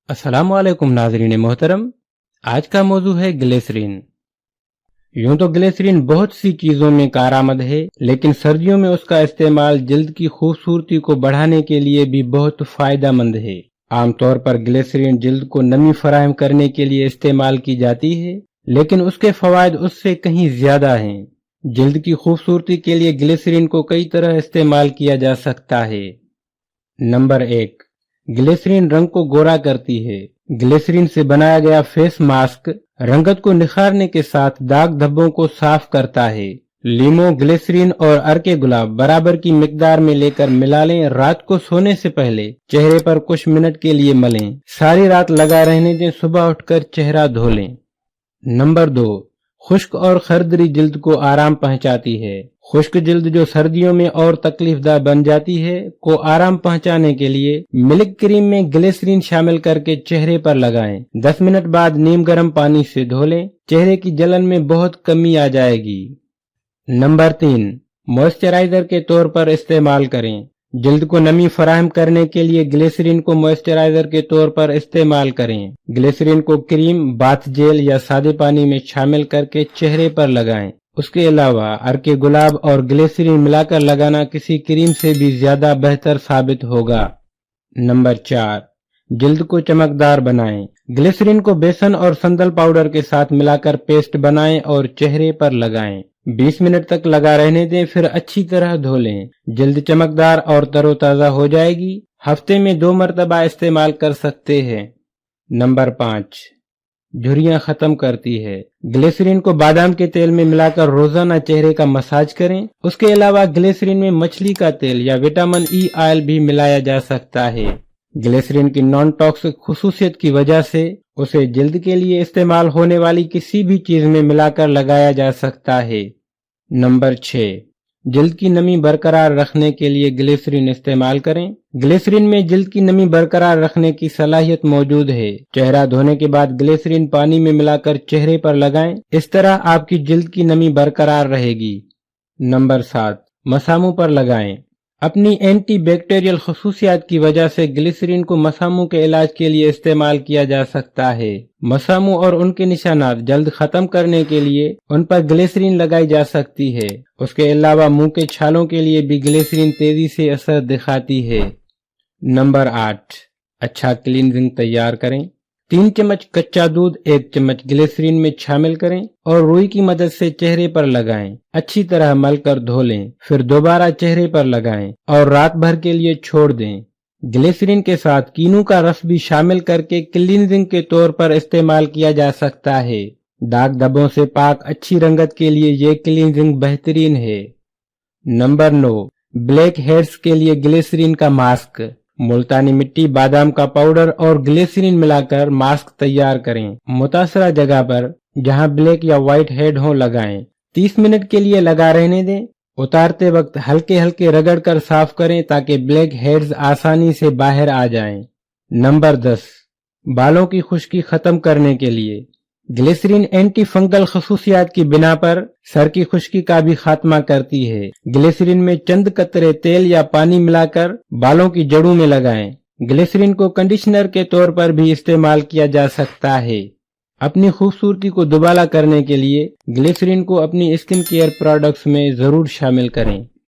अस्सलाम वालेकुम नाज़रीन मोहतरम। आज का मौजू है ग्लिसरीन। यूं तो ग्लिसरीन बहुत सी चीज़ों में कारआमद है, लेकिन सर्दियों में उसका इस्तेमाल जल्द की खूबसूरती को बढ़ाने के लिए भी बहुत फ़ायदेमंद है। आमतौर पर ग्लिसरीन जल्द को नमी फराहम करने के लिए इस्तेमाल की जाती है, लेकिन उसके फ़वाइद उससे कहीं ज़्यादा हैं। जल्द की खूबसूरती के लिए ग्लिसरीन को कई तरह इस्तेमाल किया जा सकता है। नंबर 1, ग्लिसरीन रंग को गोरा करती है। ग्लिसरीन से बनाया गया फेस मास्क रंगत को निखारने के साथ दाग धब्बों को साफ करता है। लीमो, ग्लिसरीन और अर्के गुलाब बराबर की मिकदार में लेकर मिला लें। रात को सोने से पहले चेहरे पर कुछ मिनट के लिए मलें। सारी रात लगा रहने दें, सुबह उठकर चेहरा धो लें। नंबर 2, खुश्क और खरदरी जल्द को आराम पहुंचाती है। खुश्क जल्द जो सर्दियों में और तकलीफदा बन जाती है को आराम पहुंचाने के लिए मिल्क क्रीम में ग्लिसरीन शामिल करके चेहरे पर लगाएं। 10 मिनट बाद नीम गर्म पानी से धो लें। चेहरे की जलन में बहुत कमी आ जाएगी। नंबर 3, मॉइस्चराइजर के तौर पर इस्तेमाल करें। जल्द को नमी फराहम करने के लिए ग्लिसरीन को मॉइस्चराइजर के तौर पर इस्तेमाल करें। ग्लिसरीन को क्रीम, बाथ जेल या सादे पानी में शामिल करके चेहरे पर लगाएं। उसके अलावा अर्के गुलाब और ग्लिसरीन मिलाकर लगाना किसी क्रीम से भी ज्यादा बेहतर साबित होगा। नंबर 4, जल्द को चमकदार बनाएं। ग्लिसरीन को बेसन और संदल पाउडर के साथ मिलाकर पेस्ट बनाएं और चेहरे पर लगाएं। 20 मिनट तक लगा रहने दें, फिर अच्छी तरह धो लें। जल्द चमकदार और तरोताजा हो जाएगी। हफ्ते में 2 मरतबा इस्तेमाल कर सकते हैं। नंबर 5, झुर्रियां खत्म करती है। ग्लिसरीन को बादाम के तेल में मिलाकर रोजाना चेहरे का मसाज करें। उसके अलावा ग्लिसरीन में मछली का तेल या विटामिन ई ऑयल भी मिलाया जा सकता है। ग्लिसरीन की नॉन टॉक्सिक खुसूसियत की वजह से उसे जल्द के लिए इस्तेमाल होने वाली किसी भी चीज में मिलाकर लगाया जा सकता है। नंबर 6, जल्द की नमी बरकरार रखने के लिए ग्लिसरीन इस्तेमाल करें। ग्लिसरीन में जल्द की नमी बरकरार रखने की सलाहियत मौजूद है। चेहरा धोने के बाद ग्लिसरीन पानी में मिलाकर चेहरे पर लगाएं। इस तरह आपकी जल्द की नमी बरकरार रहेगी। नंबर 7, मसामों पर लगाएं। अपनी एंटी बैक्टीरियल खसूसियात की वजह से ग्लिसरीन को मसामों के इलाज के लिए इस्तेमाल किया जा सकता है। मसामों और उनके निशानात जल्द खत्म करने के लिए उन पर ग्लिसरीन लगाई जा सकती है। उसके अलावा मुंह के छालों के लिए भी ग्लिसरीन तेजी से असर दिखाती है। नंबर 8, अच्छा क्लींजिंग तैयार करें। 3 चम्मच कच्चा दूध 1 चम्मच ग्लिसरीन में शामिल करें और रुई की मदद से चेहरे पर लगाएं। अच्छी तरह मलकर धो लें, फिर दोबारा चेहरे पर लगाएं और रात भर के लिए छोड़ दें। ग्लिसरीन के साथ कीनू का रस भी शामिल करके क्लींजिंग के तौर पर इस्तेमाल किया जा सकता है। दाग धब्बों से पाक अच्छी रंगत के लिए ये क्लींजिंग बेहतरीन है। नंबर 9, ब्लैक हेड्स के लिए ग्लिसरीन का मास्क। मुल्तानी मिट्टी, बादाम का पाउडर और ग्लिसरीन मिलाकर मास्क तैयार करें। मुतासरा जगह पर जहां ब्लैक या व्हाइट हेड हो लगाएं। 30 मिनट के लिए लगा रहने दें। उतारते वक्त हल्के हल्के रगड़कर साफ करें ताकि ब्लैक हेड्स आसानी से बाहर आ जाएं। नंबर 10, बालों की खुश्की खत्म करने के लिए ग्लिसरीन एंटी फंगल खसूसियात की बिना पर सर की खुश्की का भी खात्मा करती है। ग्लिसरीन में चंद कतरे तेल या पानी मिलाकर बालों की जड़ों में लगाएं। ग्लिसरीन को कंडीशनर के तौर पर भी इस्तेमाल किया जा सकता है। अपनी खूबसूरती को दुबाला करने के लिए ग्लिसरीन को अपनी स्किन केयर प्रोडक्ट्स में जरूर शामिल करें।